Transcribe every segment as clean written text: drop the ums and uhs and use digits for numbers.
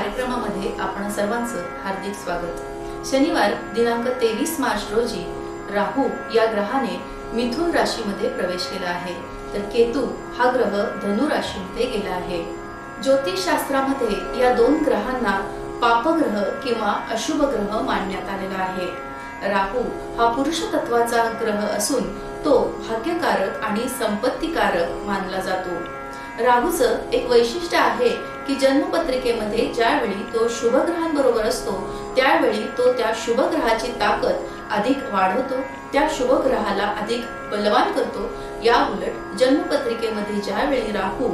कार्यक्रमामध्ये आपण सर्वांचं हार्दिक स्वागत। शनिवार दिनांक 23 मार्च रोजी राहू या ग्रहाने मिथुन राशीमध्ये प्रवेश केला आहे, तर केतू हा ग्रह धनु राशीमध्ये गेला आहे। ज्योतिष शास्त्रामध्ये या दोन ग्रहांना पापग्रह किंवा अशुभ ग्रह मानण्यात आलेला आहे। राहू हा पुरुष तत्वाचा ग्रह असून तो भाग्यकारक आणि संपत्तीकारक मानला जातो। राहूचं एक वैशिष्ट्य आहे की जन्मपत्रिकेमध्ये ज्यावेळी तो शुभ ग्रहांबरोबर असतो त्यावेळी तो त्या शुभ ग्रहाची ताकद अधिक वाढवतो, त्या शुभ ग्रहाला अधिक बलवान करतो। या उलट जन्मपत्रिकेमध्ये ज्यावेळी राहू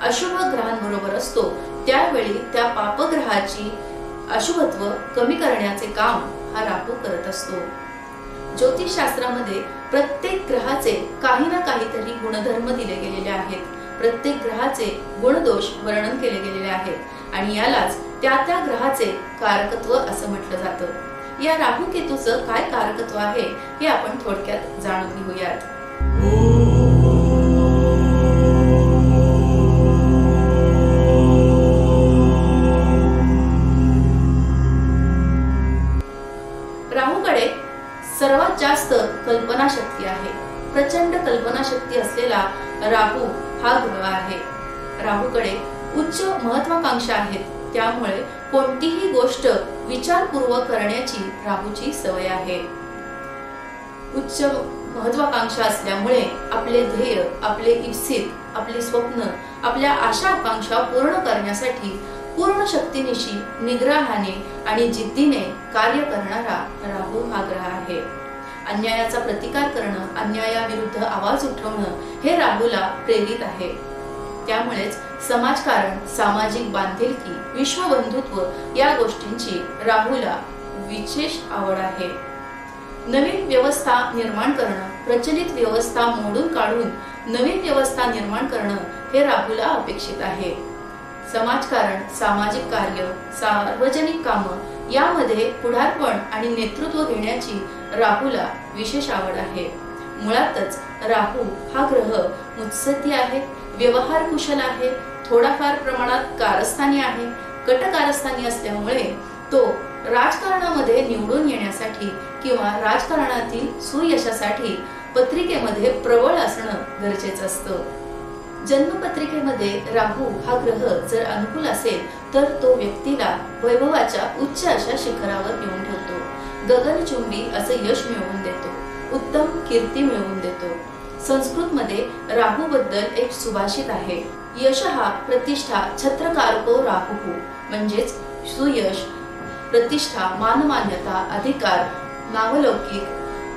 अशुभ ग्रहांबरोबर असतो त्यावेळी त्या पापग्रहाची अशुभत्व कमी करण्याचे काम हा राहू करत असतो। ज्योतिष शास्त्रामध्ये प्रत्येक ग्रहाचे काही ना काहीतरी गुणधर्म दिले गेलेले आहेत, प्रत्येक ग्रहाचे गुणदोष वर्णन केले गेलेले आहेत आणि यालाच त्या त्या ग्रहाचे कारकत्व असं म्हटलं जातं। या राहू केतूचं काय कारकत्व आहे हे आपण थोडक्यात जाणून घेऊयात। राहूकडे सर्वात जास्त कल्पना शक्ती आहे। प्रचंड कल्पना शक्ती असलेला राहू हा ग्रह आहे। राहूकडे उच्च महत्वाकांक्षा आहेत, त्यामुळे कोणतीही गोष्ट विचारपूर्वक करण्याची राहूची सवय आहे। उच्च महत्वाकांक्षा असल्यामुळे आपले ध्येय, आपले इप्सित, आपले स्वप्न, आपल्या आशा आकांक्षा पूर्ण करण्यासाठी पूर्ण शक्तीनिशी, निग्रहाने आणि जिद्दीने कार्य करणारा राहू हा ग्रह आहे। अन्यायाचा प्रतिकार करणं, अन्यायाविरुद्ध आवाज उठवणं हे राहूला प्रेरित आहे। त्यामुळेच समाजकारण, सामाजिक बांधिलकी, विश्वबंधुत्व या गोष्टींची राहूला विशेष आवड आहे। नवीन व्यवस्था निर्माण करणं, प्रचलित व्यवस्था मोडून काढून नवीन व्यवस्था निर्माण करणं हे राहूला अपेक्षित आहे। समाजकारण, सामाजिक कार्य, सार्वजनिक कामं यामध्ये पुढारपण आणि नेतृत्व घेण्याची राहूला विशेष आवड आहे। मुळातच राहू हा ग्रह मुत्सद्दी आहे, व्यवहार कुशल आहे, थोडाफार प्रमाणात कारस्थानी आहे। कटकारस्थानी असल्यामुळे तो राजकारणामध्ये निवडून येण्यासाठी किंवा राजकारणातील सुयशासाठी पत्रिकेमध्ये प्रबळ असणं गरजेचं असतं। जन्मपत्रिकेमध्ये राहू हा ग्रह जर अनुकूल असेल तर तो व्यक्तीला वैभवाच्या उच्च अशा शिखरावर नेऊन ठेवतो, गगनचुंबी असं यश मिळवून देतो, उत्तम कीर्ती मिळवून देतो। संस्कृत मध्ये राहू बद्दल एक सुभाषित आहे, यशः प्रतिष्ठा छत्रकारको राहुः, म्हणजेच सुयश, प्रतिष्ठा, मानमान्यता, अधिकार, नावलौकिक,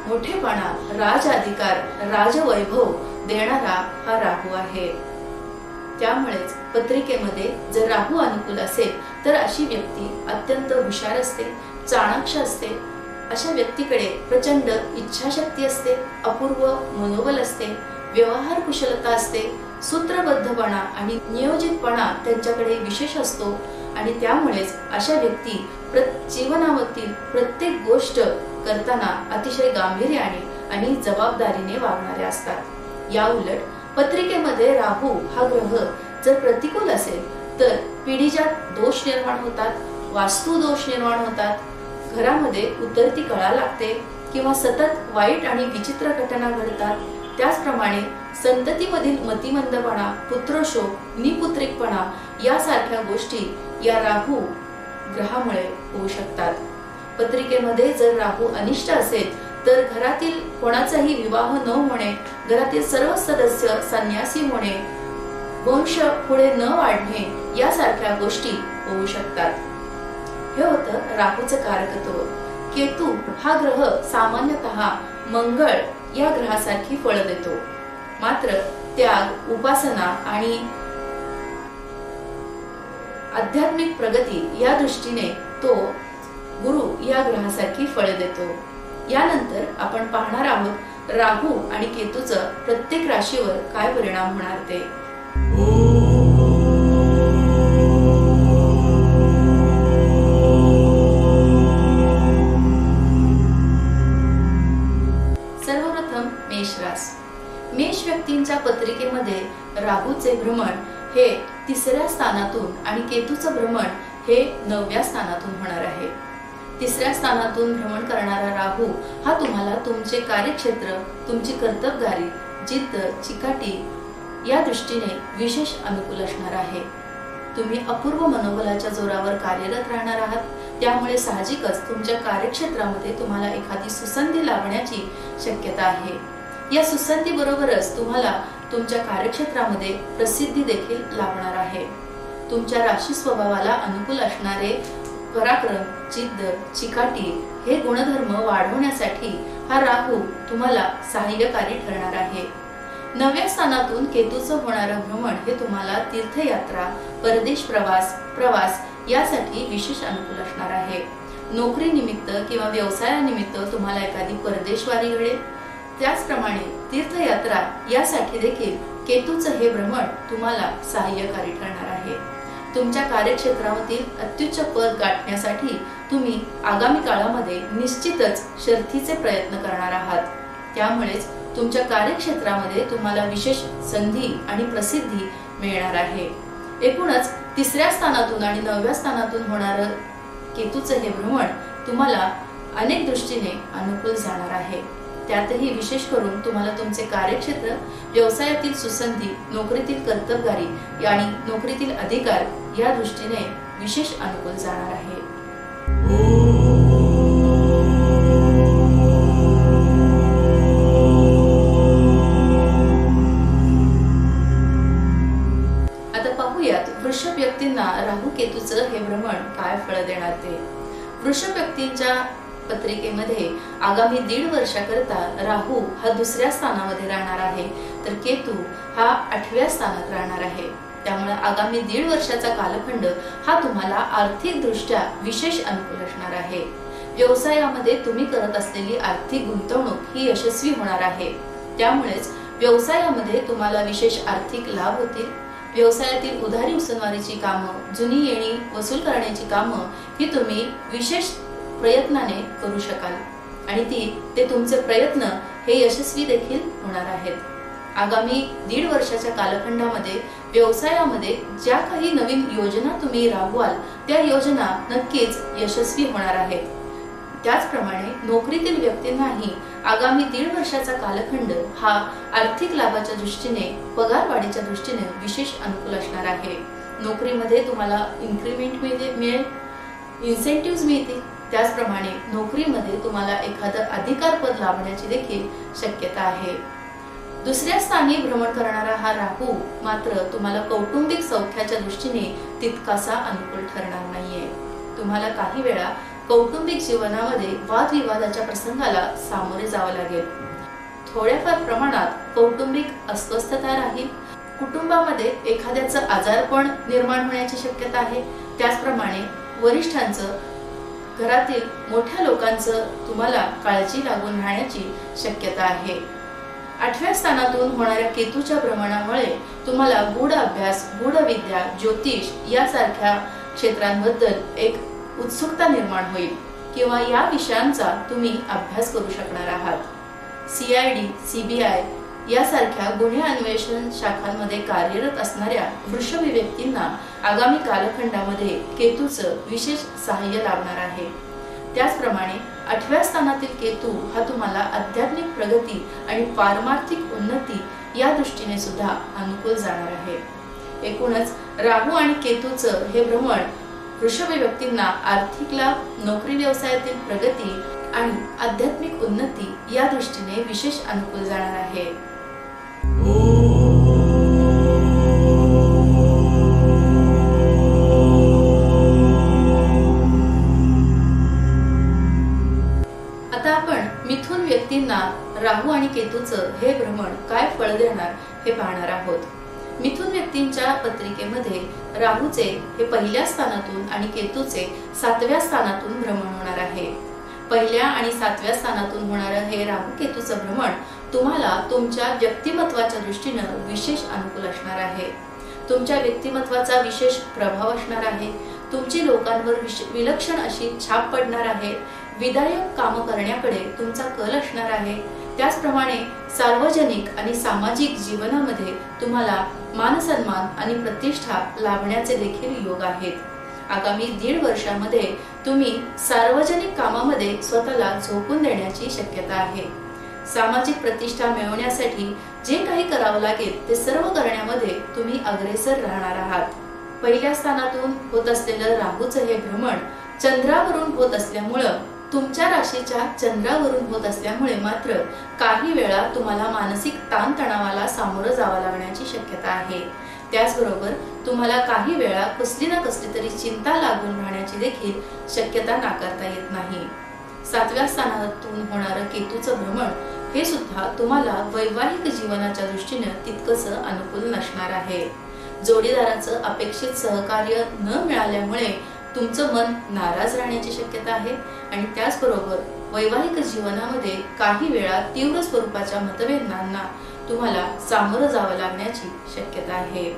मोठेपणा, राजअधिकार, राजवैभव देणारा हा राहू आहे। त्यामुळेच पत्रिकेमध्ये जर राहू अनुकूल असेल तर अशी व्यक्ती अत्यंत हुशार असते, चाणाक्ष असते। अशा व्यक्तीकडे प्रचंड इच्छाशक्ती असते, अपूर्व मनोबल असते, व्यवहार कुशलता असते, सूत्रबद्धपणा आणि नियोजितपणा त्यांच्याकडे विशेष असतो आणि त्यामुळेच अशा व्यक्ती जीवनामधील प्रत्येक गोष्ट करताना अतिशय गांभीर्याने आणि जबाबदारीने वागणारे असतात। या उलट पत्रिकेमध्ये राहू हा ग्रह जर प्रतिकूल असेल तर पिढीजात दोष निर्माण होतात, वास्तू दोष निर्माण होतात, घरामध्ये उतरती कळा लागते किंवा सतत वाईट आणि विचित्र घटना घडतात। त्याचप्रमाणे संततीमधील मतिमंदपणा, पुत्रशोक, निपुत्रिकपणा यासारख्या गोष्टी या राहू ग्रहामुळे होऊ शकतात। पत्रिकेमध्ये जर राहू अनिष्ट असेल तर घरातील कोणाचाही विवाह न होणे, घरातील सर्व सदस्य संन्यासी होणे, वंश पुढे न वाढणे यासारख्या गोष्टी होऊ शकतात। हे होतं राहूचं कारकत्व। केतू हा ग्रह सामान्यतः मंगळ या ग्रहासारखी फळ देतो, मात्र त्याग, उपासना आणि आध्यात्मिक प्रगती या दृष्टीने तो गुरु या ग्रहासारखी फळ देतो। यानंतर आपण पाहणार आहोत राहू आणि केतूचं प्रत्येक राशीवर काय परिणाम होणार ते। सर्वप्रथम मेष रास। मेष व्यक्तींच्या पत्रिकेमध्ये राहूचे भ्रमण हे 3ऱ्या स्थानातून आणि केतूचं भ्रमण हे 9व्या स्थानातून होणार आहे. 3ऱ्या स्थानातून भ्रमण करणारा राहू हा तुम्हाला तुमचे कार्यक्षेत्र, तुमची कर्तबगारी, जिद्द, चिकाटी या दृष्टीने विशेष अनुकूल असणार आहे. तुम्ही अपूर्व मनोबलाच्या जोरावर कार्यरत राहणार आहात. त्यामुळे साहजिकच तुमच्या कार्यक्षेत्रामध्ये तुम्हाला एखादी सुसंधी लाभण्याची शक्यता आहे. या सुसंधी बरोबरच तुम्हाला तुमच्या कार्यक्षेत्रामध्ये प्रसिद्धी देखील लाभणार आहे. तुमच्या राशी स्वभावाला अनुकूल असणारे पराक्रम, जिद्द, चिकाटी हे गुणधर्म वाढवण्यासाठी हा राहू तुम्हाला सहाय्यकारी ठरणार आहे. 9व्या स्थानातून केतूचं होणारं भ्रमण हे तुम्हाला तीर्थयात्रा, परदेश प्रवास यासाठी विशेष अनुकूल असणार आहे. नोकरी निमित्त किंवा व्यवसायानिमित्त तुम्हाला एखादी परदेशवारी घडेल. त्याचप्रमाणे तीर्थयात्रा यासाठी देखील केतूचं हे भ्रमण तुम्हाला सहाय्यकारी ठरणार आहे. तुमच्या कार्यक्षेत्रामधील अत्युच्च पद गाठण्यासाठी तुम्ही आगामी काळामध्ये निश्चितच शर्थीचे प्रयत्न करणार आहात. त्यामुळेच तुमच्या कार्यक्षेत्रामध्ये तुम्हाला विशेष संधी आणि प्रसिद्धी मिळणार आहे. एकूणच 3ऱ्या स्थानातून आणि 9व्या स्थानातून होणारं केतूचं हे भ्रमण तुम्हाला अनेक दृष्टीने अनुकूल जाणार आहे. त्यातही विशेष करून तुम्हाला तुमचे कार्यक्षेत्र, व्यवसायातील सुसंधी, नोकरीतील कर्तबगारी आणि नोकरीतील अधिकार या दृष्टीने विशेष अनुकूल जाणार आहे. आता पाहूयात वृषभ व्यक्तींना राहू केतूचं हे भ्रमण काय फळ देणार ते. वृषभ व्यक्तींच्या पत्रिकेमध्ये आगामी 1.5 वर्षाकरता राहू हा 2ऱ्या स्थानामध्ये राहणार आहे, तर केतू हा 8व्या स्थानात राहणार आहे. त्यामुळे आगामी 1.5 वर्षाचा कालखंड हा तुम्हाला आर्थिक दृष्ट्या विशेष अनुकूल असणार आहे. व्यवसायामध्ये तुम्ही करत असलेली आर्थिक गुंतवणूक ही यशस्वी होणार आहे. त्यामुळेच व्यवसायामध्ये तुम्हाला विशेष आर्थिक लाभ होतील. व्यवसायातील उधारी उसनवारीची कामं, जुनी येणी वसूल करण्याची कामं ही तुम्ही विशेष प्रयत्नाने करू शकाल आणि ते तुमचे प्रयत्न हे यशस्वी देखील होणार आहेत. आगामी 1.5 वर्षाच्या कालखंडामध्ये व्यवसायामध्ये ज्या काही नवीन योजना तुम्ही राबवाल त्या योजना नक्कीच यशस्वी होणार आहेत. त्याचप्रमाणे नोकरीतील व्यक्तींनाही आगामी 1.5 वर्षाचा कालखंड हा आर्थिक लाभाच्या दृष्टीने, पगारवाढीच्या दृष्टीने विशेष अनुकूल असणार आहे. नोकरीमध्ये तुम्हाला इन्क्रीमेंट मिळेल, इन्सेंटिव्ह मिळतील. त्याचप्रमाणे नोकरीमध्ये तुम्हाला एखादं अधिकारपद लाभण्याची देखील शक्यता आहे. 2ऱ्या स्थानी भ्रमण करणारा हा राहू मात्र तुम्हाला कौटुंबिक सौख्याच्या दृष्टीने तितकासा अनुकूल ठरणार नाहीये. तुम्हाला काही वेळा कौटुंबिक जीवनामध्ये वादविवादाच्या प्रसंगाला सामोरे जावं लागेल. थोड्याफार प्रमाणात कौटुंबिक अस्वस्थता राहील. कुटुंबामध्ये एखाद्याचं आजारपण निर्माण होण्याची शक्यता आहे. त्याचप्रमाणे वरिष्ठांचं, घरातील मोठ्या लोकांचं तुम्हाला काळजी लागून राहण्याची शक्यता आहे. 8व्या स्थानातून होणाऱ्या केतूच्या भ्रमणामुळे तुम्हाला गूढ अभ्यास, गूढ विद्या, ज्योतिष यासारख्या क्षेत्रांबद्दल एक उत्सुकता निर्माण होईल किंवा या विषयांचा तुम्ही अभ्यास करू शकणार आहात. CID, CBI यासारख्या गुन्हे अन्वेषण शाखांमध्ये कार्यरत असणाऱ्या वृषभ व्यक्तींना आगामी कालखंडामध्ये केतूचं विशेष सहाय्य लाभणार आहे. त्याचप्रमाणे 8व्या स्थानातील केतू हा तुम्हाला आध्यात्मिक प्रगती आणि पारमार्थिक उन्नती या दृष्टीने सुद्धा अनुकूल जाणार आहे. एकूणच राहू आणि केतूचं हे भ्रमण वृषभ व्यक्तींना आर्थिक लाभ, नोकरी व्यवसायातील प्रगती आणि आध्यात्मिक उन्नती या दृष्टीने विशेष अनुकूल जाणार आहे. आता आपण मिथुन व्यक्तींना राहू आणि केतूचं हे भ्रमण काय फळ देणार हे पाहणार आहोत. मिथुन व्यक्तींच्या पत्रिकेमध्ये राहूचे हे 1ल्या स्थानातून आणि केतूचे 7व्या स्थानातून भ्रमण होणार आहे. 1ल्या आणि 7व्या स्थानातून होणारं हे राहू केतूचं भ्रमण तुम्हाला तुमच्या व्यक्तिमत्वाच्या दृष्टीनं विशेष अनुकूल असणार आहे. तुमच्या व्यक्तिमत्वाचा विशेष प्रभाव असणार आहे. तुमची लोकांवर विलक्षण अशी छाप पडणार आहे. विधायक कामं करण्याकडे तुमचा कल असणार आहे. त्याचप्रमाणे सार्वजनिक आणि सामाजिक जीवनामध्ये तुम्हाला मानसन्मान आणि प्रतिष्ठा लाभण्याचे देखील योग आहेत. आगामी 1.5 वर्षामध्ये तुम्ही सार्वजनिक कामामध्ये स्वतःला झोकून देण्याची शक्यता आहे। सामाजिक प्रतिष्ठा मिळवण्यासाठी जे काही करावं लागेल ते सर्व करण्यामध्ये तुम्ही अग्रेसर राहणार आहात। पहिल्या स्थानातून होत असलेलं राहूचं हे भ्रमण चंद्रावरून होत असल्यामुळे, तुमच्या राशीच्या चंद्रावरून होत असल्यामुळे मात्र काही वेळा तुम्हाला मानसिक ताणतणावाला सामोरं जावं लागण्याची शक्यता आहे। त्याचबरोबर तुम्हाला काही वेळा कसली ना कसली तरी चिंता लागून राहण्याची देखील शक्यता नाकारता येत नाही। 7व्या स्थानातून होणारं केतूचं भ्रमण हे सुद्धा तुम्हाला वैवाहिक जीवनाच्या दृष्टीने तितकंसं अनुकूल नसणार आहे। जोडीदाराचं अपेक्षित सहकार्य न मिळाल्यामुळे तुमचं मन नाराज राहण्याची शक्यता आहे आणि त्याचबरोबर वैवाहिक जीवनामध्ये काही वेळा तीव्र स्वरूपाच्या मतभेदांना तुम्हाला सामोरं जावं लागण्याची शक्यता आहे।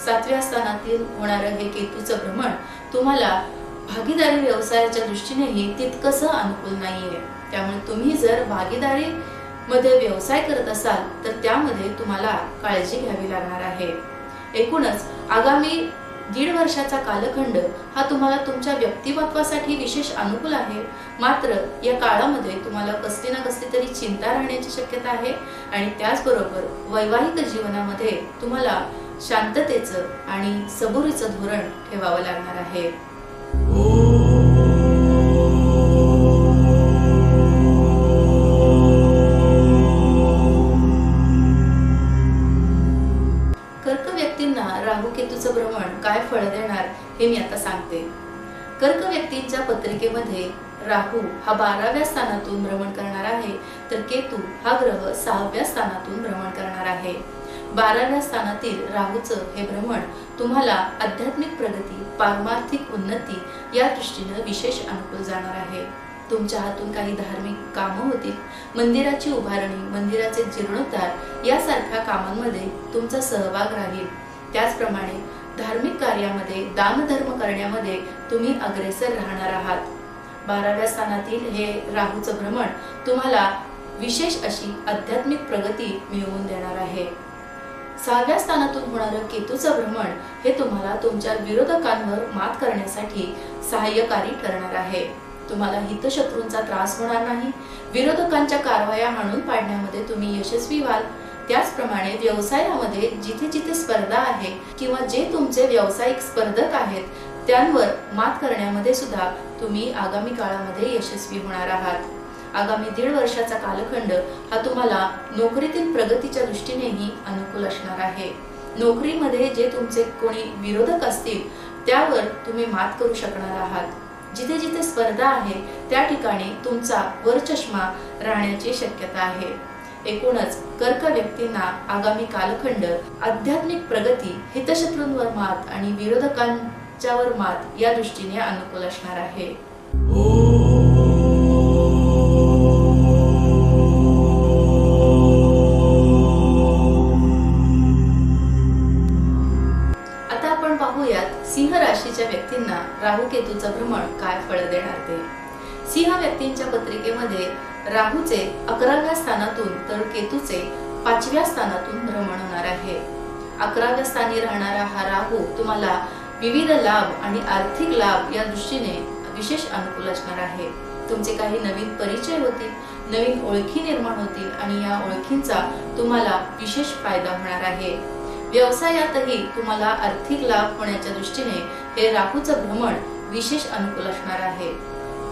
7व्या स्थानातील होणारं हे केतूचं भ्रमण तुम्हाला भागीदारी व्यवसायाच्या दृष्टीनेही तितकंसं अनुकूल नाहीये। त्यामुळे तुम्ही जर भागीदारी मध्ये व्यवसाय करत असाल तर त्यामध्ये तुम्हाला काळजी घ्यावी लागणार आहे। एकूणच आगामी 1.5 वर्षाचा कालखंड हा तुम्हाला तुमच्या व्यक्तिमत्वासाठी विशेष अनुकूल आहे। मात्र या काळामध्ये तुम्हाला कसली ना कसली तरी चिंता राहण्याची शक्यता आहे आणि त्याचबरोबर वैवाहिक जीवनामध्ये तुम्हाला शांततेचं आणि सबुरीचं धोरण ठेवावं लागणार आहे। कर्क व्यक्तींना राहू केतूचं भ्रमण काय फळ देणार हे मी आता सांगते। कर्क व्यक्तींच्या पत्रिकेमध्ये राहू हा 12व्या स्थानातून भ्रमण करणार आहे, तर केतू हा ग्रह 6व्या स्थानातून भ्रमण करणार आहे। 12व्या स्थानातील राहूचं हे भ्रमण तुम्हाला आध्यात्मिक प्रगती, पारमार्थिक उन्नती या दृष्टीने विशेष अनुकूल जाणार आहे। तुमच्या हातून काही धार्मिक कामं होतील, मंदिराची उभारणी, मंदिराचे जीर्णोद्धार यासारख्या कामांमध्ये तुमचा सहभाग राहील। त्याचप्रमाणे धार्मिक कार्यामध्ये दानधर्म करण्यामध्ये तुम्ही अग्रेसर राहणार आहात। 12व्या स्थानातील हे राहूचं भ्रमण तुम्हाला विशेष अशी आध्यात्मिक प्रगती मिळवून देणार आहे। 6व्या स्थानातून होणारं केतूचं भ्रमण हे तुम्हाला तुमच्या विरोधकांवर मात करण्यासाठी सहाय्यकारी ठरणार आहे। तुम्हाला हितशत्रूंचा त्रास होणार नाही, विरोधकांच्या कारवाया हाणून पाडण्यामध्ये तुम्ही यशस्वी व्हाल। त्याचप्रमाणे व्यवसायामध्ये जिथे जिथे स्पर्धा आहे किंवा जे तुमचे व्यावसायिक स्पर्धक आहेत त्यांवर मात करण्यामध्ये सुद्धा तुम्ही आगामी काळामध्ये यशस्वी होणार आहात। आगामी 1.5 वर्षाचा कालखंड हा तुम्हाला नोकरीतील प्रगतीच्या दृष्टीनेही अनुकूल असणार आहे। नोकरीमध्ये जे तुमचे कोणी विरोधक असतील त्यावर तुम्ही मात करू शकणार आहात। जिथे जिथे स्पर्धा आहे त्या ठिकाणी तुमचा वरचष्मा राहण्याची शक्यता आहे। एकूणच कर्क व्यक्तींना आगामी कालखंड आध्यात्मिक प्रगती, हितशत्रूंवर मात आणि विरोधकांच्यावर मात या दृष्टीने अनुकूल असणार आहे। आता आपण पाहूयात सिंह राशीच्या व्यक्तींना राहू केतूचं भ्रमण काय फळ देणार ते। सिंह व्यक्तींच्या पत्रिकेमध्ये राहूचे 11व्या स्थानातून तर केतूचे 5व्या स्थानातून भ्रमण होणार आहे। 11व्या स्थानी राहणारा हा राहू तुम्हाला विविध लाभ आणि आर्थिक लाभ या दृष्टीने विशेष अनुकूल असणार आहे। तुमचे काही नवीन परिचय होतील, नवीन ओळखी निर्माण होतील आणि या ओळखींचा तुम्हाला विशेष फायदा होणार आहे। व्यवसायातही तुम्हाला आर्थिक लाभ होण्याच्या दृष्टीने हे राहूचं भ्रमण विशेष अनुकूल असणार आहे।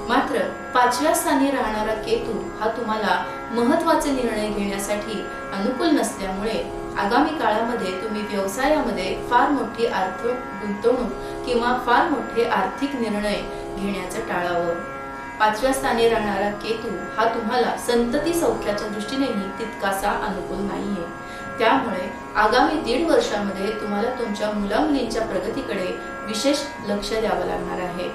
मात्र 5व्या स्थानी राहणारा केतू हा तुम्हाला महत्त्वाचे निर्णय घेण्यासाठी अनुकूल नसल्यामुळे आगामी काळामध्ये तुम्ही व्यवसायामध्ये फार मोठी आर्थिक गुंतवणूक किंवा फार मोठे आर्थिक निर्णय घेण्याचं टाळावं। 5व्या स्थानी राहणारा केतू हा तुम्हाला संतती सौख्याच्या दृष्टीनेही तितकासा अनुकूल नाहीये। त्यामुळे आगामी 1.5 वर्षामध्ये तुम्हाला तुमच्या मुलामुलींच्या प्रगतीकडे विशेष लक्ष द्यावं लागणार आहे।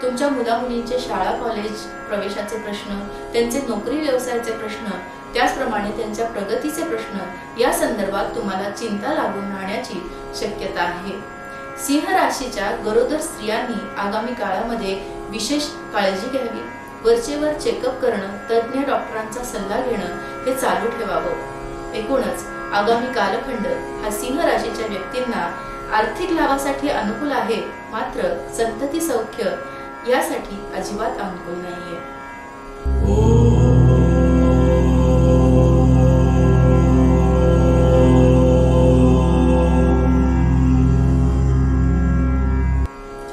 तुमच्या मुलामुलींचे शाळा कॉलेज प्रवेशाचे प्रश्न, त्यांचे नोकरी व्यवसायाचे प्रश्न, त्याचप्रमाणे त्यांच्या प्रगतीचे प्रश्न या संदर्भात तुम्हाला चिंता लागून राहण्याची शक्यता आहे। सिंह राशीच्या गरोदर स्त्रियांनी आगामी काळामध्ये विशेष काळजी घ्यावी। वरचेवर चेकअप करणं, तज्ञ डॉक्टरांचा सल्ला घेणं हे चालू ठेवावं। एकूणच आगामी कालखंड हा सिंह राशीच्या व्यक्तींना आर्थिक लाभासाठी अनुकूल आहे, मात्र संतती सौख्य यासाठी अजिबात अनुकूल नाहीये.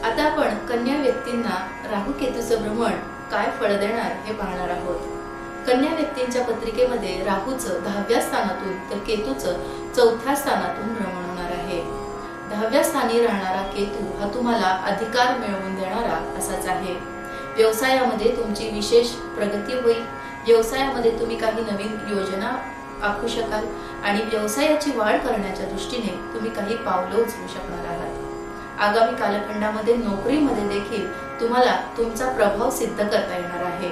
आता आपण कन्या व्यक्तींना राहू केतूचं भ्रमण काय फळ देणार हे पाहणार आहोत. कन्या व्यक्तींच्या पत्रिकेमध्ये राहूचं 10व्या स्थानातून तर केतूचं 4थ्या स्थानातून भ्रमण होणार आहे. 10व्या स्थानी राहणारा केतू हा तुम्हाला अधिकार मिळवून देणारा असाच आहे. व्यवसायामध्ये तुमची विशेष प्रगती होईल. व्यवसायामध्ये तुम्ही काही नवीन योजना आखू शकाल आणि व्यवसायाची वाढ करण्याच्या दृष्टीने तुम्ही काही पावलं उचलू शकणार आहात. आगामी कालखंडामध्ये नोकरीमध्ये देखील तुम्हाला तुमचा प्रभाव सिद्ध करता येणार आहे.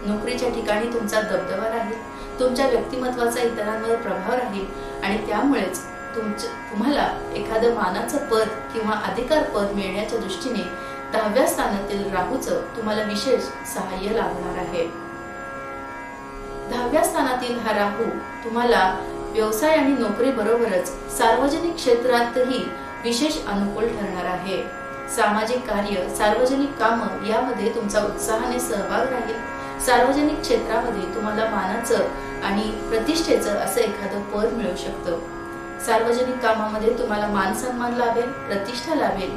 नोकरीच्या ठिकाणी तुमचा दबदबा राहील, तुमच्या व्यक्तिमत्वाचा इतरांवर प्रभाव राहील आणि त्यामुळेच तुम्हाला एखादं मानाचं पद किंवा अधिकार पद मिळण्याच्या दृष्टीने 10व्या स्थानातील राहूचं तुम्हाला विशेष सहाय्य लाभणार आहे. 10व्या स्थानातील हा राहू तुम्हाला व्यवसाय आणि नोकरी बरोबरच सार्वजनिक क्षेत्रातही विशेष अनुकूल ठरणार आहे. सामाजिक कार्य, सार्वजनिक कामं यामध्ये तुमचा उत्साहाने सहभाग राहील. सार्वजनिक क्षेत्रामध्ये तुम्हाला मानाचं आणि प्रतिष्ठेचं असं एखादं पद मिळू शकतं. सार्वजनिक कामामध्ये तुम्हाला मान सन्मान लाभेल, प्रतिष्ठा लाभेल.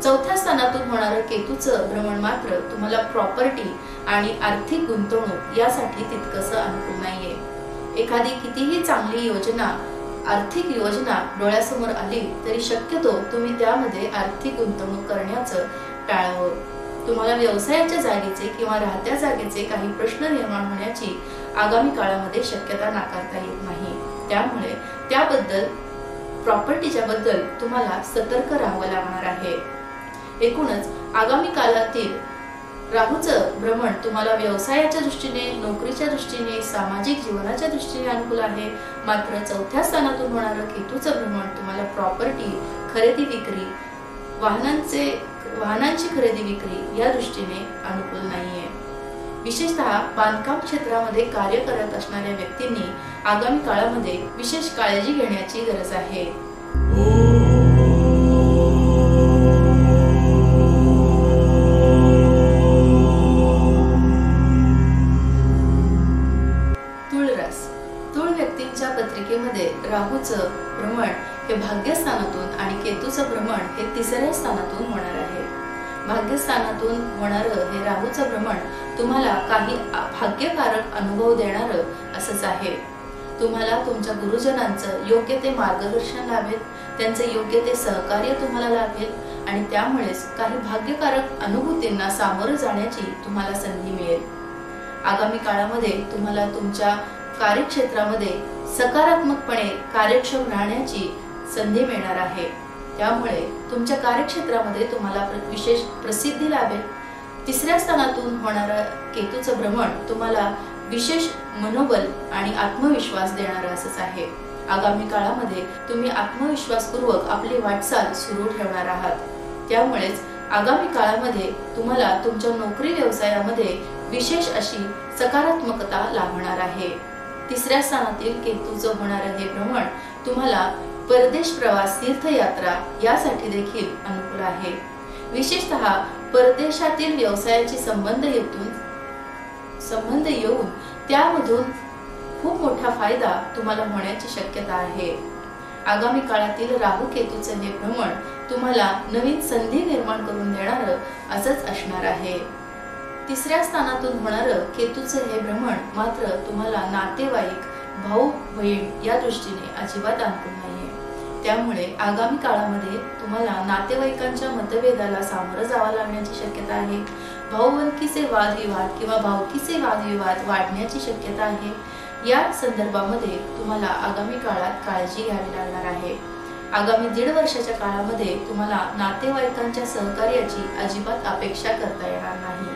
4थ्या स्थानातून होणारं केतूचं भ्रमण मात्र तुम्हाला प्रॉपर्टी आणि आर्थिक गुंतवणूक यासाठी तितकंसं अनुकूल नाहीये. एखादी कितीही चांगली योजना, आर्थिक योजना डोळ्यासमोर आली तरी शक्यतो तुम्ही त्यामध्ये आर्थिक गुंतवणूक करण्याचं टाळावं. तुम्हाला व्यवसायाच्या जागेचे किंवा राहत्या जागेचे काही प्रश्न निर्माण होण्याची आगामी काळामध्ये शक्यता नाकारता येत नाही. त्यामुळे त्याबद्दल प्रॉपर्टीच्या बद्दल तुम्हाला सतर्क राहावं लागणार आहे. एकूणच आगामी काळातील राहूचं भ्रमण तुम्हाला व्यवसायाच्या दृष्टीने, नोकरीच्या दृष्टीने, सामाजिक जीवनाच्या दृष्टीने अनुकूल आहे. मात्र 4थ्या स्थानातून होणारं केतूचं भ्रमण तुम्हाला प्रॉपर्टी खरेदी विक्री, वाहनांची खरेदी विक्री या दृष्टीने अनुकूल नाहीये. विशेषतः बांधकाम क्षेत्रामध्ये कार्य करत असणाऱ्या व्यक्तींनी आगामी काळामध्ये विशेष काळजी घेण्याची गरज आहे. तुळ व्यक्तींच्या पत्रिकेमध्ये राहूचं भ्रमण हे भाग्यस्थानातून आणि केतूचं भ्रमण हे 3ऱ्या स्थानातून होणार आहे. भाग्यस्थानातून होणारं हे राहूचं भ्रमण तुम्हाला काही भाग्यकारक अनुभव देणारं असंच आहे. तुम्हाला तुमच्या गुरुजनांचं योग्य ते मार्गदर्शन लाभेल, त्यांचे योग्य ते सहकार्य तुम्हाला लाभेल आणि त्यामुळेच काही भाग्यकारक अनुभूतींना सामोरं जाण्याची तुम्हाला संधी मिळेल. आगामी काळामध्ये तुम्हाला तुमच्या कार्यक्षेत्रामध्ये सकारात्मकपणे कार्यक्षम राहण्याची संधी मिळणार आहे. त्यामुळे तुमच्या कार्यक्षेत्रामध्ये तुम्हाला विशेष प्रसिद्धी लाभेल. 3ऱ्या स्थानातून होणारं केतूचं भ्रमण तुम्हाला विशेष मनोबल आणि आत्मविश्वास देणारं असंच आहे. आगामी काळामध्ये तुम्ही आत्मविश्वासपूर्वक आपली वाटचाल सुरू ठेवणार आहात. त्यामुळेच आगामी काळामध्ये तुम्हाला तुमच्या नोकरी व्यवसायामध्ये विशेष अशी सकारात्मकता लाभणार आहे. 3ऱ्या स्थानातील केतूचं होणारं हे भ्रमण तुम्हाला परदेश प्रवास, तीर्थयात्रा यासाठी देखील अनुकूल आहे. विशेषतः परदेशातील व्यवसायाचे संबंध येऊन त्यामधून खूप मोठा फायदा तुम्हाला होण्याची शक्यता आहे. आगामी काळातील राहू केतूचं हे भ्रमण तुम्हाला नवीन संधी निर्माण करून देणारं असंच असणार आहे. 3ऱ्या स्थानातून होणारं केतूचं हे भ्रमण मात्र तुम्हाला नातेवाईक, भाऊ बहीण या दृष्टीने अजिबात अनुकूल नाहीये. त्यामुळे आगामी काळामध्ये तुम्हाला नातेवाईकांच्या मतभेदाला सामोरं जावं लागण्याची शक्यता आहे. भाऊबंदकीचे वादविवाद किंवा भावकीचे वादविवाद वाढण्याची शक्यता आहे. या संदर्भामध्ये तुम्हाला आगामी काळात काळजी घ्यावी लागणार आहे. आगामी 1.5 वर्षाच्या काळामध्ये तुम्हाला नातेवाईकांच्या सहकार्याची अजिबात अपेक्षा करता येणार नाही.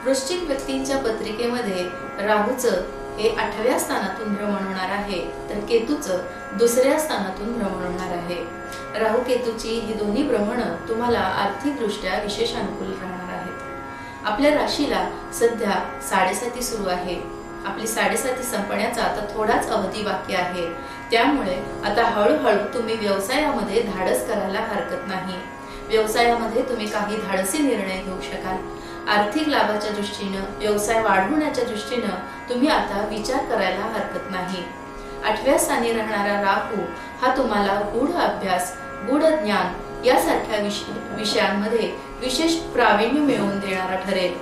वृश्चिक व्यक्तींच्या पत्रिकेमध्ये राहूचं हे 8व्या स्थानातून भ्रमण होणार आहे, तर केतूचं 2ऱ्या स्थानातून भ्रमण होणार आहे. राहू केतूची ही दोन्ही भ्रमणं तुम्हाला आर्थिक दृष्ट्या विशेष अनुकूल राहणार आहेत. आपल्या राशीला सध्या 7.5 सुरू आहे. आपली 7.5 संपण्याचा आता थोडाच अवधी बाकी आहे. त्यामुळे आता हळूहळू तुम्ही व्यवसायामध्ये धाडस करायला हरकत नाही. व्यवसायामध्ये तुम्ही काही धाडसी निर्णय घेऊ शकाल. आर्थिक लाभाच्या दृष्टीने, व्यवसाय वाढवण्याच्या दृष्टीने तुम्ही आता विचार करायला हरकत नाही. 8व्या स्थानी राहणारा राहू हा तुम्हाला गूढ अभ्यास, गूढ ज्ञान यासारख्या विषयांमध्ये विशेष प्रावीण्य मिळवून देणारा ठरेल.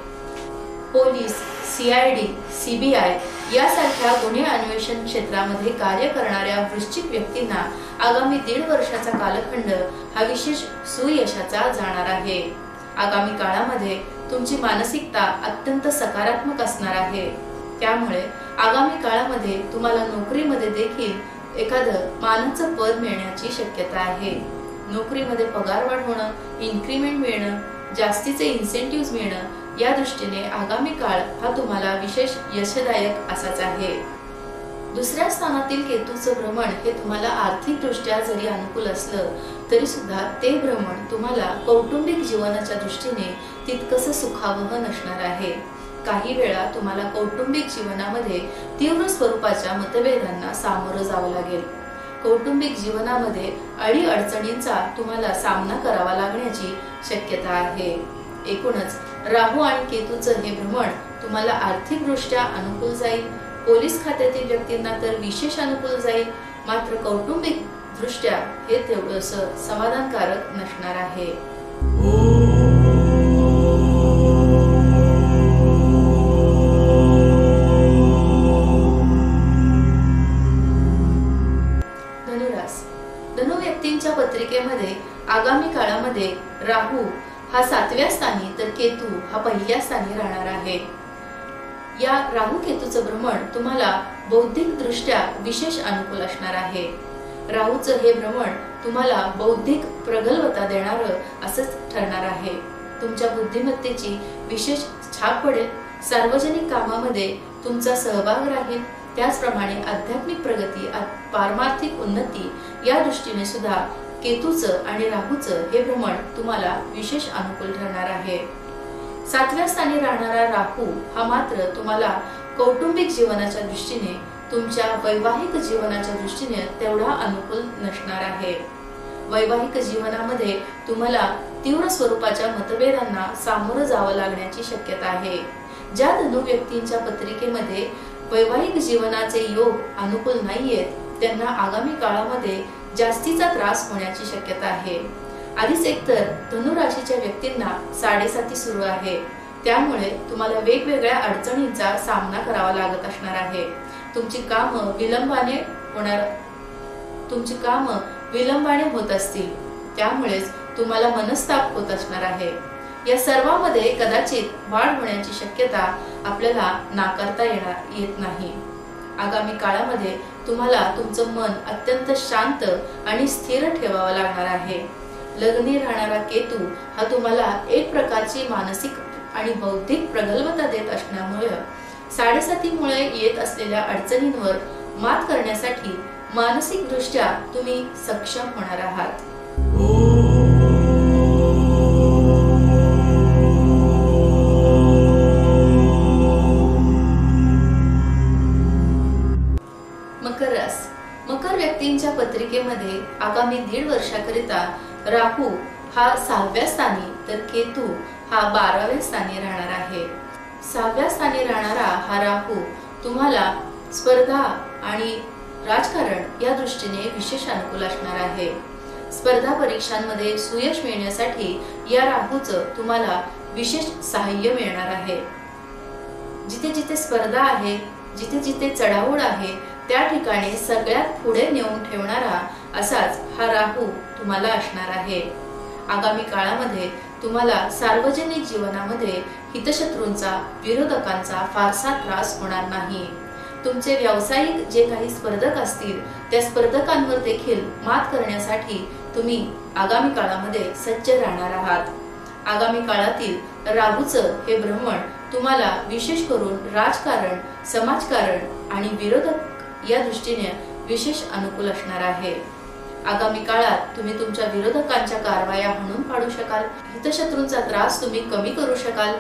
पोलीस, CID, CBI यासारख्या गुन्हे अन्वेषण क्षेत्रामध्ये कार्य करणाऱ्या वृश्चिक व्यक्तींना आगामी 1.5 वर्षाचा कालखंड हा विशेष सुयशाचा जाणार आहे. आगामी काळामध्ये तुमची मानसिकता अत्यंत सकारात्मक असणार आहे. त्यामुळे आगामी काळामध्ये तुम्हाला नोकरीमध्ये देखील एखादं मानाचं पद मिळण्याची शक्यता आहे. नोकरीमध्ये पगारवाढ होणं, इन्क्रीमेंट मिळणं, जास्तीचे इन्सेंटिव्ह मिळणं या दृष्टीने आगामी काळ हा तुम्हाला विशेष यशदायक असाच आहे. 2ऱ्या स्थानातील केतूचं भ्रमण हे तुम्हाला आर्थिक दृष्ट्या जरी अनुकूल असलं तरी सुद्धा ते भ्रमण तुम्हाला कौटुंबिक जीवनाच्या दृष्टीने तितकंसं सुखावह नसणार आहे. काही वेळा तुम्हाला कौटुंबिक जीवनामध्ये तीव्र स्वरूपाच्या मतभेदांना सामोरं जावं लागेल. कौटुंबिक जीवनामध्ये अडीअडचणींचा तुम्हाला सामना करावा लागण्याची शक्यता आहे. एकूणच राहू आणि केतूचं हे भ्रमण तुम्हाला आर्थिक दृष्ट्या अनुकूल जाईल. पोलीस खात्यातील व्यक्तींना तर विशेष अनुकूल जाईल. मात्र कौटुंबिक दृष्ट्या हे तेवढंसं समाधानकारक नसणार आहे. धनुरास. धनु व्यक्तींच्या पत्रिकेमध्ये आगामी काळामध्ये राहू हा 7व्या स्थानी तर केतू हा 1ल्या स्थानी राहणार आहे. या राहू केतूचं भ्रमण तुम्हाला बौद्धिक दृष्ट्या विशेष अनुकूल असणार आहे. राहूचं हे भ्रमण तुम्हाला बौद्धिक प्रगल्भता देणारं असंच ठरणार आहे. तुमच्या बुद्धिमत्तेची विशेष छाप पडेल. सार्वजनिक कामामध्ये तुमचा सहभाग राहील. त्याचप्रमाणे आध्यात्मिक प्रगती, पारमार्थिक उन्नती या दृष्टीने सुद्धा केतूचं आणि राहूचं हे भ्रमण तुम्हाला विशेष अनुकूल ठरणार आहे. 7व्या स्थानी राहणारा राहू हा मात्र तुम्हाला कौटुंबिक जीवनाच्या दृष्टीने, तुमच्या वैवाहिक जीवनाच्या दृष्टीने तेवढा अनुकूल नसणार आहे. वैवाहिक जीवनामध्ये तुम्हाला तीव्र स्वरूपाच्या मतभेदांना सामोरं जावं लागण्याची शक्यता आहे. ज्या धनु व्यक्तींच्या पत्रिकेमध्ये वैवाहिक जीवनाचे योग अनुकूल नाहीयेत त्यांना आगामी काळामध्ये जास्तीचा त्रास होण्याची शक्यता आहे. आधीच एकतर धनु राशीच्या व्यक्तींना 7.5 सुरू आहे. त्यामुळे तुम्हाला वेगवेगळ्या अडचणींचा सामना करावा लागत असणार आहे. तुमची कामं विलंबाने होत असतील. त्यामुळेच तुम्हाला मनस्ताप होत असणार आहे. या सर्वांमध्ये कदाचित वाढ होण्याची शक्यता आपल्याला नाकारता येत नाही. आगामी काळामध्ये तुम्हाला तुमचं मन अत्यंत शांत आणि स्थिर ठेवावं लागणार आहे. लग्नी राहणारा केतू हा तुम्हाला एक प्रकारची मानसिक आणि बौद्धिक प्रगल्भता देत असल्यामुळे 7.5 मुळे येत असलेल्या अडचणींवर मात करण्यासाठी मानसिक दृष्ट्या तुम्ही सक्षम होणार आहात. मकर रास. मकर व्यक्तींच्या पत्रिकेमध्ये आगामी 1.5 वर्षाकरिता राहू हा 6व्या स्थानी तर केतू हा 12व्या स्थानी राहणार आहे. 6व्या स्थानी राहणारा हा राहू तुम्हाला स्पर्धा आणि राजकारण या दृष्टीने विशेष अनुकूल असणार आहे. स्पर्धा परीक्षांमध्ये सुयश मिळण्यासाठी या राहूचं तुम्हाला विशेष सहाय्य मिळणार आहे. जिथे जिथे स्पर्धा आहे, जिथे जिथे चढाओढ आहे त्या ठिकाणी सगळ्यात पुढे नेऊन ठेवणारा असाच हा राहू तुम्हाला असणार आहे. आगामी काळामध्ये तुम्हाला सार्वजनिक जीवनामध्ये हितशत्रूंचा, विरोधकांचा फारसा त्रास होणार नाही. तुमचे व्यावसायिक जे काही स्पर्धक असतील त्या स्पर्धकांवर देखील मात करण्यासाठी तुम्ही आगामी काळामध्ये सज्ज राहणार आहात. आगामी काळातील राहूचं हे भ्रमण तुम्हाला विशेष करून राजकारण, समाजकारण आणि विरोधक या दृष्टीने विशेष अनुकूल असणार आहे. आगामी काळात तुम्ही तुमच्या विरोधकांच्या कारवाया हाणून पाडू शकाल. हितशत्रूंचा त्रास तुम्ही कमी करू शकाल.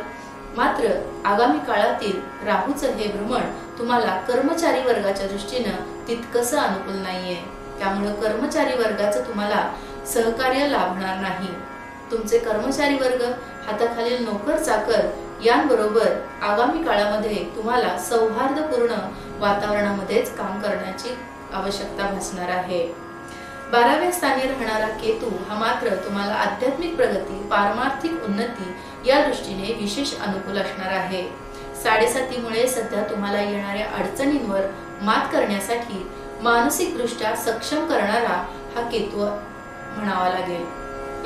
मात्र आगामी काळातील राहूचं हे भ्रमण तुम्हाला कर्मचारी वर्गाच्या दृष्टीनं तितकंसं अनुकूल नाहीये। त्यामुळे कर्मचारी वर्गाचं तुम्हाला सहकार्य लाभणार नाही। तुमचे कर्मचारी वर्ग, हाताखालील नोकर चाकर यांबरोबर आगामी काळामध्ये तुम्हाला सौहार्दपूर्ण वातावरणामध्येच काम करण्याची आवश्यकता भासणार आहे। 12व्या स्थानी राहणारा केतू हा मात्र तुम्हाला आध्यात्मिक प्रगती, पारमार्थिक उन्नती या दृष्टीने विशेष अनुकूल असणार आहे। 7.5मुळे सध्या तुम्हाला येणाऱ्या अडचणींवर मात करण्यासाठी मानसिक दृष्ट्या सक्षम करणारा हा केतू म्हणावा लागेल।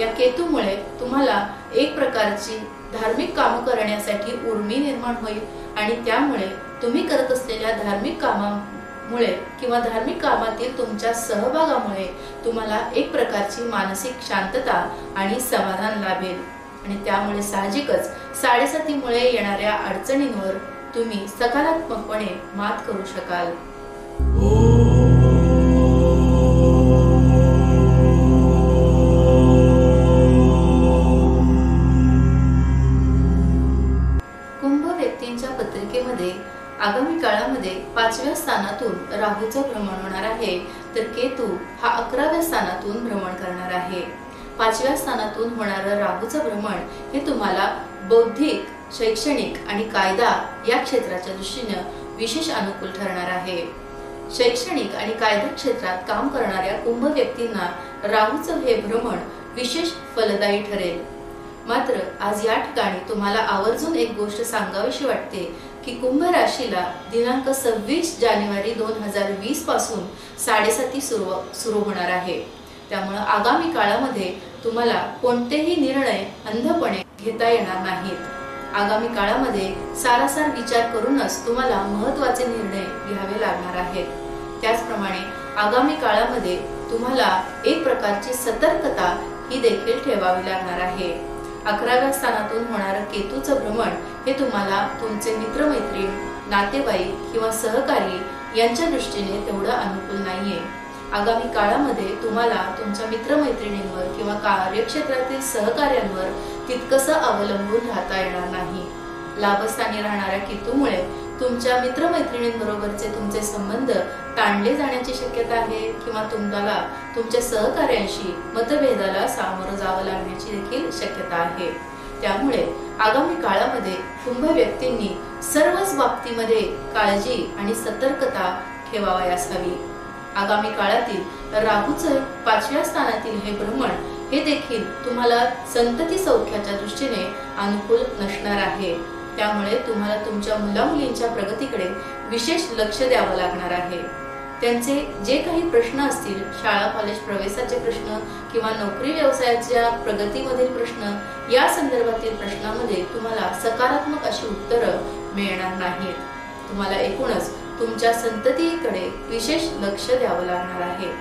या केतूमुळे तुम्हाला एक प्रकारची धार्मिक कामं करण्यासाठी उर्मी निर्माण होईल आणि त्यामुळे तुम्ही करत असलेल्या धार्मिक कामामुळे किंवा धार्मिक कामातील तुमच्या सहभागामुळे तुम्हाला एक प्रकारची मानसिक शांतता आणि समाधान लाभेल आणि त्यामुळे साहजिकच 7.5मुळे येणाऱ्या अडचणींवर तुम्ही सकारात्मकपणे मात करू शकाल। पत्रिकेमध्ये आगामी काळामध्ये 5व्या स्थानातून राहूचं भ्रमण होणार आहे, तर केतू हा 11व्या स्थानातून भ्रमण करणार आहे। 5व्या स्थानातून होणारं राहूचं भ्रमण हे तुम्हाला बौद्धिक, शैक्षणिक आणि कायदा या क्षेत्राच्या दृष्टीने विशेष अनुकूल ठरणार आहे। शैक्षणिक आणि कायदा क्षेत्रात काम करणाऱ्या कुंभ व्यक्तींना राहूचं हे भ्रमण विशेष फलदायी ठरेल। मात्र आज या ठिकाणी तुम्हाला आवर्जून एक गोष्ट सांगावीशी वाटते की कुंभ राशीला दिनांक 26 जानेवारी 2020 पासून 7.5 सुरू होणार आहे। त्यामुळे आगामी काळामध्ये तुम्हाला कोणतेही निर्णय अंधपणे घेता येणार नाहीत। आगामी काळामध्ये सारासार विचार करूनच तुम्हाला महत्त्वाचे निर्णय घ्यावे लागणार आहेत। त्याचप्रमाणे आगामी काळामध्ये तुम्हाला एक प्रकारची सतर्कता ही देखील ठेवावी लागणार आहे। 11व्या स्थानातून होणारं केतूचं भ्रमण हे तुम्हाला तुमचे मित्रमैत्रीण, नातेवाईक किंवा सहकारी यांच्या दृष्टीने तेवढं अनुकूल नाहीये। आगामी काळामध्ये तुम्हाला तुमच्या मित्रमैत्रिणींवर किंवा कार्यक्षेत्रातील सहकार्यांवर तितकंसं अवलंबून राहता येणार नाही। लाभस्थानी राहणाऱ्या केतूमुळे तुमच्या मित्रमैत्रिणींबरोबरचे तुमचे संबंध ताणले जाण्याची शक्यता आहे किंवा तुम्हाला तुमच्या सहकार्यांशी मतभेदाला सामोरं जावं लागण्याची देखील शक्यता आहे। त्यामुळे आगामी काळामध्ये कुंभ व्यक्तींनी सर्वच बाबतीमध्ये काळजी आणि सतर्कता ठेवावयास हवी। आगामी काळातील राहूचं 5व्या स्थानातील हे भ्रमण हे देखील तुम्हाला संतती सौख्याच्या दृष्टीने अनुकूल नसणार आहे। त्यामुळे तुम्हाला तुमच्या मुलामुलींच्या प्रगतीकडे विशेष लक्ष द्यावं लागणार आहे। त्यांचे जे काही प्रश्न असतील, शाळा कॉलेज प्रवेशाचे प्रश्न किंवा नोकरी व्यवसायाच्या प्रगतीमधील प्रश्न, या संदर्भातील प्रश्नामध्ये तुम्हाला सकारात्मक अशी उत्तरं मिळणार नाहीत। तुम्हाला एकूणच तुमच्या संततीकडे विशेष लक्ष द्यावं लागणार आहे।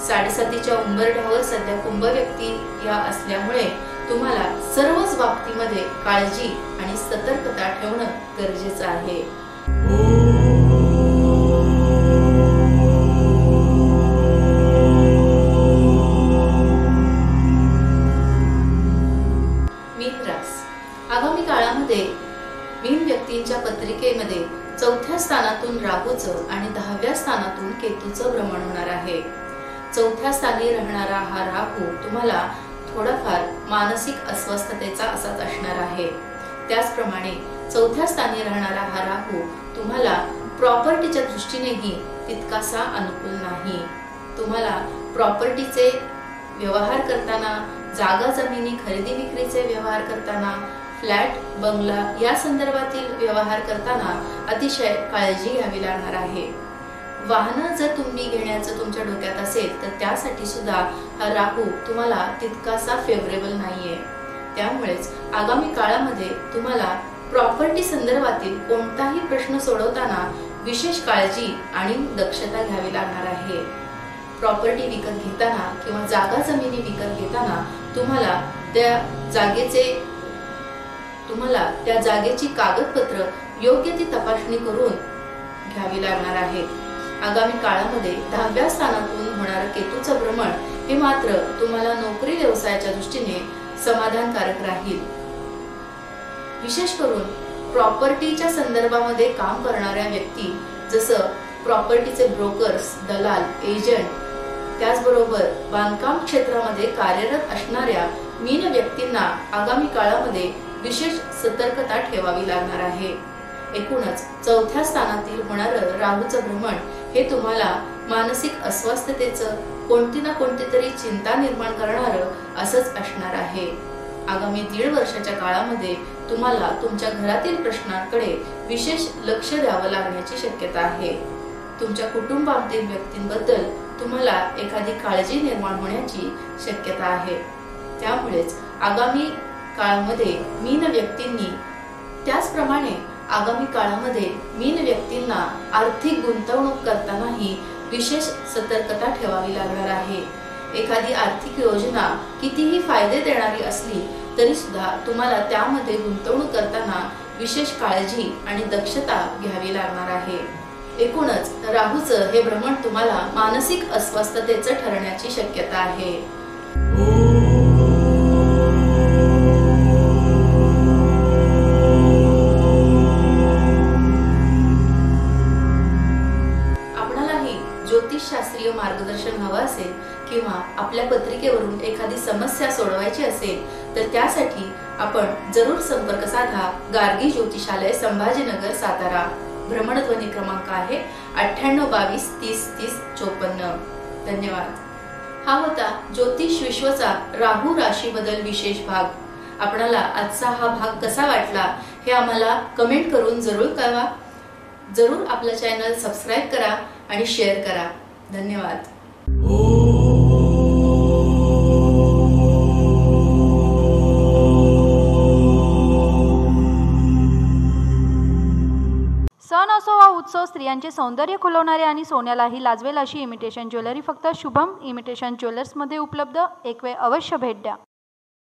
7.5च्या उंबरठ्यावर सध्या कुंभ व्यक्ती या असल्यामुळे तुम्हाला सर्वच बाबतीमध्ये काळजी आणि सतर्कता ठेवणं गरजेचं आहे। मीन रास आगामी काळामध्ये मीन व्यक्तींच्या पत्रिकेमध्ये 4थ्या स्थानातून राहूचं आणि 10व्या स्थानातून केतूचं भ्रमण होणार आहे। 4थ्या स्थानी राहणारा हा राहू तुम्हाला थोडाफार मानसिक अस्वस्थतेचा असाच असणार आहे। त्याचप्रमाणे 4थ्या स्थानी राहणारा हा राहू तुम्हाला प्रॉपर्टीच्या दृष्टीनेही तितकासा अनुकूल नाही। तुम्हाला प्रॉपर्टीचे व्यवहार करताना, जागा जमिनी खरेदी विक्रीचे व्यवहार करताना, फ्लॅट बंगला या संदर्भातील व्यवहार करताना अतिशय काळजी घ्यावी लागणार आहे। वाहन जर तुम्ही घेण्याचं तुमच्या डोक्यात असेल तर त्यासाठी सुद्धा हा राहू तुम्हाला तितकासा फेवरेबल नाहीये। त्यामुळेच आगामी काळामध्ये तुम्हाला प्रॉपर्टी संदर्भातील कोणताही प्रश्न सोडवताना विशेष काळजी आणि दक्षता घ्यावी लागणार आहे। प्रॉपर्टी विकत घेताना किंवा जागा जमिनी विकत घेताना तुम्हाला त्या जागेची कागदपत्र योग्य ती तपासणी करून घ्यावी लागणार आहे। आगामी काळामध्ये 10व्या स्थानातून होणारं केतूचं भ्रमण हे मात्र तुम्हाला नोकरी व्यवसायाच्या दृष्टीने समाधानकारक राहील। विशेष करून प्रॉपर्टीच्या संदर्भामध्ये काम करणाऱ्या व्यक्ती, जसं प्रॉपर्टीचे ब्रोकर्स, दलाल, एजंट, त्याचबरोबर बांधकाम क्षेत्रामध्ये कार्यरत असणाऱ्या मीन व्यक्तींना आगामी काळामध्ये विशेष सतर्कता ठेवावी लागणार आहे. एकूणच चौथ्या स्थानातील होणारं राहूचं भ्रमण हे तुम्हाला मानसिक अस्वस्थतेचं, कोणती ना कोणती तरी चिंता निर्माण करणारं असंच असणार आहे. आगामी 1.5 वर्षाच्या काळामध्ये तुम्हाला तुमच्या घरातील प्रश्नांकडे विशेष लक्ष द्यावं लागण्याची शक्यता आहे. तुमच्या कुटुंबातील व्यक्तींबद्दल तुम्हाला एखादी काळजी निर्माण होण्याची शक्यता आहे. त्यामुळेच आगामी काळामध्ये मीन व्यक्तींनी, त्याचप्रमाणे आगामी काळामध्ये मीन व्यक्तींना आर्थिक गुंतवणूक करतानाही विशेष सतर्कता ठेवावी लागणार आहे. एखादी आर्थिक योजना कितीही फायदे देणारी असली तरी सुद्धा तुम्हाला त्यामध्ये गुंतवणूक करताना विशेष काळजी आणि दक्षता घ्यावी लागणार आहे. एकूणच राहूचं हे भ्रमण तुम्हाला मानसिक अस्वस्थतेचं ठरण्याची शक्यता आहे. आपणालाही ज्योतिषशास्त्रीय मार्गदर्शन हवं असेल किंवा आपल्या पत्रिकेवरून एखादी समस्या सोडवायची असेल तर त्यासाठी आपण जरूर संपर्क साधा. गार्गी ज्योतिषालय, संभाजीनगर, सातारा. भ्रमणध्वनी क्रमांक आहे 9822 30 30 54. धन्यवाद. हा होता ज्योतिष विश्वचा राहू राशी बदल विशेष भाग. आपणाला आजचा हा भाग कसा वाटला हे आम्हाला कमेंट करून जरूर कळवा. जरूर आपलं चॅनल सबस्क्राईब करा आणि शेअर करा. धन्यवाद. सण असो वा उत्सव, स्त्रियांचे सौंदर्य खुलवणारे आणि सोन्यालाही लाजवेल अशी इमिटेशन ज्वेलरी फक्त शुभम इमिटेशन ज्वेलर्समध्ये उपलब्ध. एक वेळ अवश्य भेट द्या.